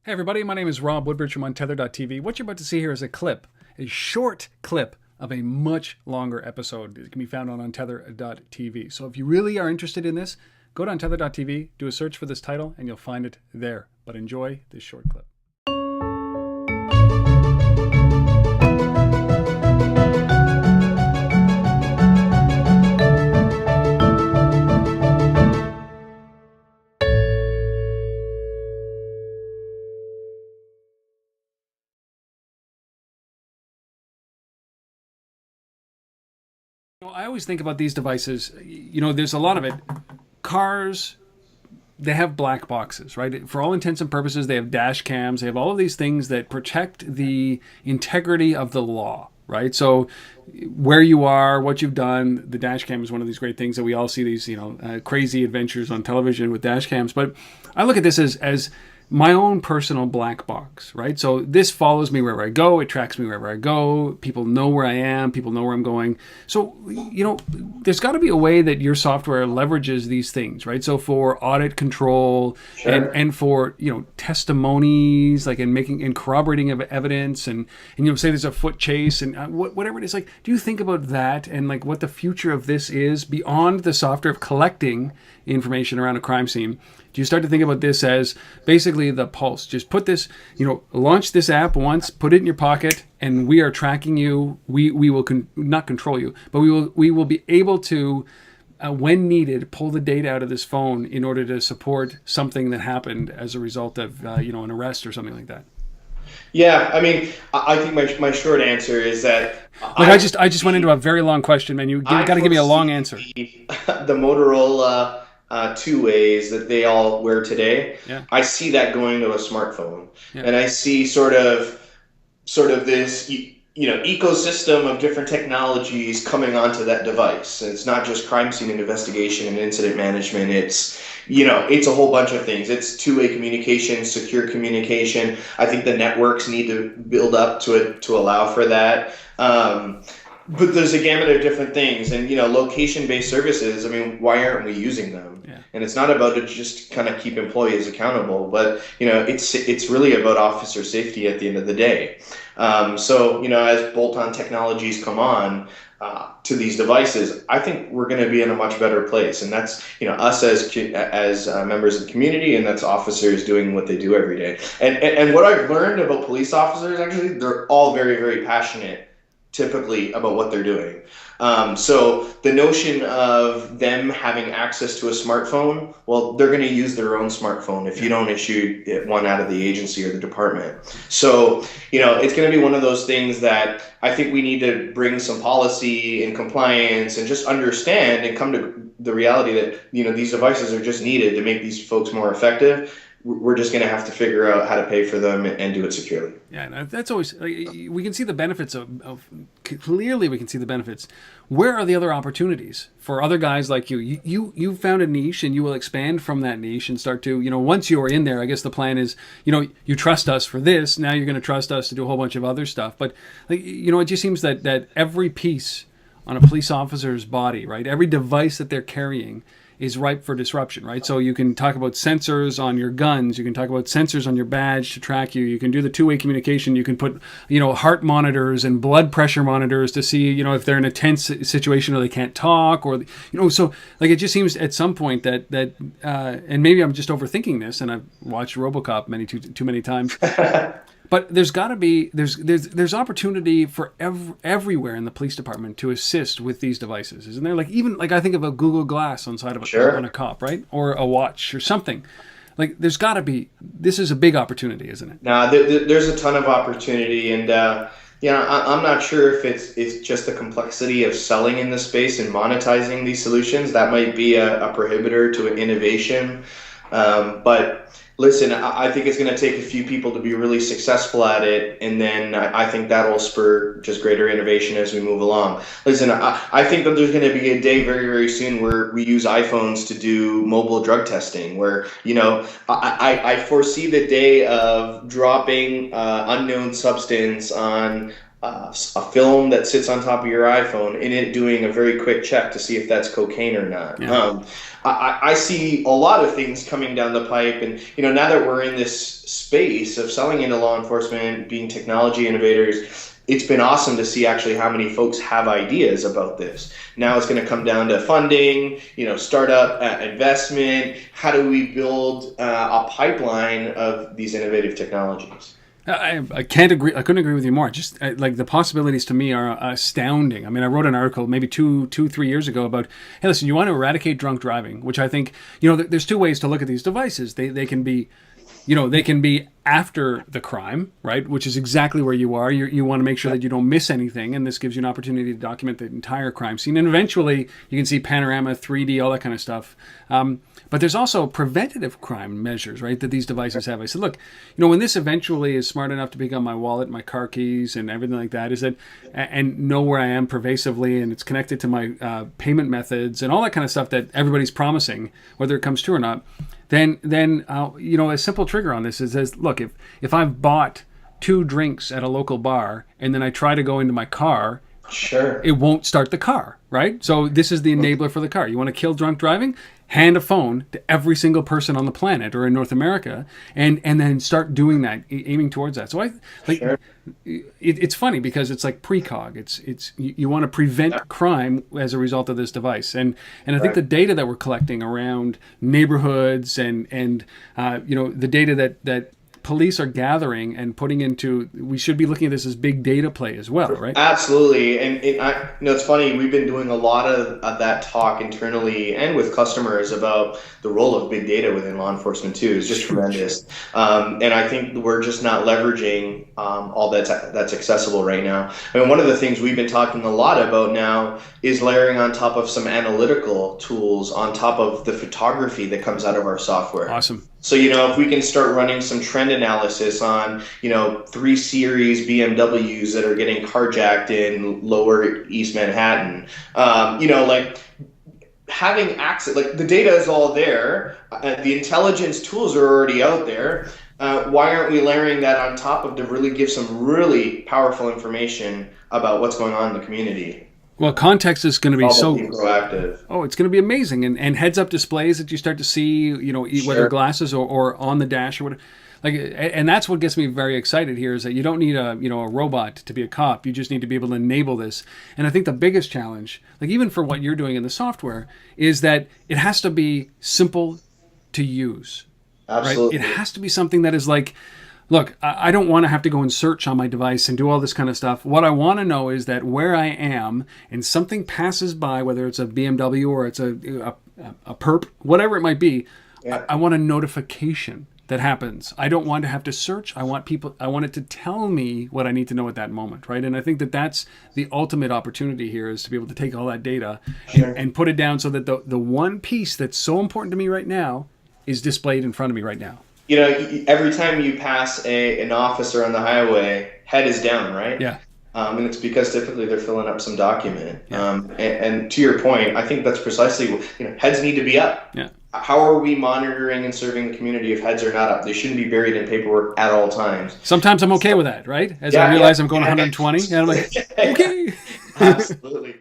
Hey everybody, my name is Rob Woodbridge from Untethered.tv. What you're about to see here is a short clip of a much longer episode. It can be found on Untethered.tv. So if you really are interested in this, go to Untethered.tv, do a search for this title, and you'll find it there. But enjoy this short clip. I always think about these devices, there's a lot of it. Cars, they have black boxes, right? For all intents and purposes, they have dash cams. They have all of these things that protect the integrity of the law, right? So where you are, what you've done, the dash cam is one of these great things that we all see these, crazy adventures on television with dash cams. But I look at this as my own personal black box, right? So this follows me wherever I go. It tracks me wherever I go. People know where I am. People know where I'm going. So, there's got to be a way that your software leverages these things, right? So for audit control Sure. and for, testimonies, like in corroborating of evidence and say there's a foot chase and whatever it is, like, do you think about that and like what the future of this is beyond the software of collecting information around a crime scene? Do you start to think about this as basically the pulse? Just put this, launch this app once, put it in your pocket, and we are tracking you. We will not control you, but we will be able to, when needed, pull the data out of this phone in order to support something that happened as a result of, an arrest or something like that. Yeah, I mean, I think my short answer is that Like I just went into a very long question, man. You got to give me a long answer. the Motorola two ways that they all wear today. Yeah. I see that going to a smartphone, Yeah. and I see sort of this ecosystem of different technologies coming onto that device. And it's not just crime scene investigation and incident management. It's a whole bunch of things. It's two-way communication, secure communication. I think the networks need to build up to it to allow for that. But there's a gamut of different things, and location-based services. I mean, why aren't we using them? Yeah. And it's not about to just kind of keep employees accountable, but it's really about officer safety at the end of the day. So as bolt-on technologies come on to these devices, I think we're going to be in a much better place, and that's us as members of the community, and that's officers doing what they do every day. And what I've learned about police officers, actually, they're all very, very passionate typically about what they're doing. So the notion of them having access to a smartphone, well, they're going to use their own smartphone if you don't issue one out of the agency or the department. So, it's going to be one of those things that I think we need to bring some policy and compliance and just understand and come to the reality that, these devices are just needed to make these folks more effective. We're just going to have to figure out how to pay for them and do it securely. Yeah, and that's always, we can see the benefits clearly we can see the benefits. Where are the other opportunities for other guys like you? You found a niche and you will expand from that niche and start to, once you are in there, I guess the plan is, you trust us for this. Now you're going to trust us to do a whole bunch of other stuff. But, it just seems that every piece on a police officer's body, right? Every device that they're carrying is ripe for disruption, right? So you can talk about sensors on your guns. You can talk about sensors on your badge to track you. You can do the two-way communication. You can put, heart monitors and blood pressure monitors to see, if they're in a tense situation or they can't talk or, so like it just seems at some point that and maybe I'm just overthinking this and I've watched RoboCop too many times. But there's got to be there's opportunity for everywhere in the police department to assist with these devices, isn't there? Like even like I think of a Google Glass on side of on a cop, right, or a watch or something. Like there's got to be. This is a big opportunity, isn't it? Now there's a ton of opportunity, and I'm not sure if it's just the complexity of selling in this space and monetizing these solutions that might be a prohibitor to innovation, but. Listen, I think it's going to take a few people to be really successful at it, and then I think that will spur just greater innovation as we move along. Listen, I think that there's going to be a day very, very soon where we use iPhones to do mobile drug testing, where, I foresee the day of dropping unknown substance on a film that sits on top of your iPhone and it doing a very quick check to see if that's cocaine or not. Yeah. I see a lot of things coming down the pipe, and now that we're in this space of selling into law enforcement, being technology innovators, it's been awesome to see actually how many folks have ideas about this. Now it's going to come down to funding, startup investment. How do we build a pipeline of these innovative technologies? I can't agree. I couldn't agree with you more. Just like the possibilities to me are astounding. I mean, I wrote an article maybe 3 years ago about, hey, listen, you want to eradicate drunk driving, which I think, there's two ways to look at these devices. They can be, they can be after the crime, right? Which is exactly where you are. You want to make sure that you don't miss anything, and this gives you an opportunity to document the entire crime scene. And eventually, you can see panorama, 3D, all that kind of stuff. But there's also preventative crime measures, right, that these devices have. I said, look, when this eventually is smart enough to pick up my wallet, my car keys, and everything like that, is that, and know where I am pervasively, and it's connected to my payment methods and all that kind of stuff that everybody's promising, whether it comes true or not. Then a simple trigger on this is, look, if I've bought 2 drinks at a local bar and then I try to go into my car, sure, it won't start the car, right? So this is the enabler for the car. You want to kill drunk driving? Hand a phone to every single person on the planet or in North America, and then start doing that, aiming towards that. So sure. It's funny because it's like precog. It's you want to prevent crime as a result of this device, and I think the data that we're collecting around neighborhoods and the data that police are gathering and putting into, we should be looking at this as big data play as well, right? Absolutely. And it's funny, we've been doing a lot of that talk internally and with customers about the role of big data within law enforcement too. Is just tremendous. And I think we're just not leveraging all that's accessible right now. I mean, one of the things we've been talking a lot about now is layering on top of some analytical tools on top of the photography that comes out of our software. Awesome. So, if we can start running some trend analysis on, 3 series BMWs that are getting carjacked in lower East Manhattan, like having access, like the data is all there. The intelligence tools are already out there. Why aren't we layering that on top of to really give some really powerful information about what's going on in the community? Well, context is going to be so proactive. Oh, it's going to be amazing, and heads-up displays that you start to see, whether glasses or on the dash or whatever. And that's what gets me very excited here is that you don't need a robot to be a cop. You just need to be able to enable this. And I think the biggest challenge, like even for what you're doing in the software, is that it has to be simple to use. Absolutely. Right? It has to be something that is like, look, I don't want to have to go and search on my device and do all this kind of stuff. What I want to know is that where I am and something passes by, whether it's a BMW or it's a perp, whatever it might be, I want a notification that happens. I don't want to have to search. I want it to tell me what I need to know at that moment, right? And I think that that's the ultimate opportunity here is to be able to take all that data and put it down so that the one piece that's so important to me right now is displayed in front of me right now. Every time you pass an officer on the highway, head is down, right? Yeah. And it's because typically they're filling up some document. Yeah. And to your point, I think that's precisely what, heads need to be up. Yeah. How are we monitoring and serving the community if heads are not up? They shouldn't be buried in paperwork at all times. Sometimes I'm okay with that, right? As I realize I'm going 120, and I'm like, okay. Absolutely.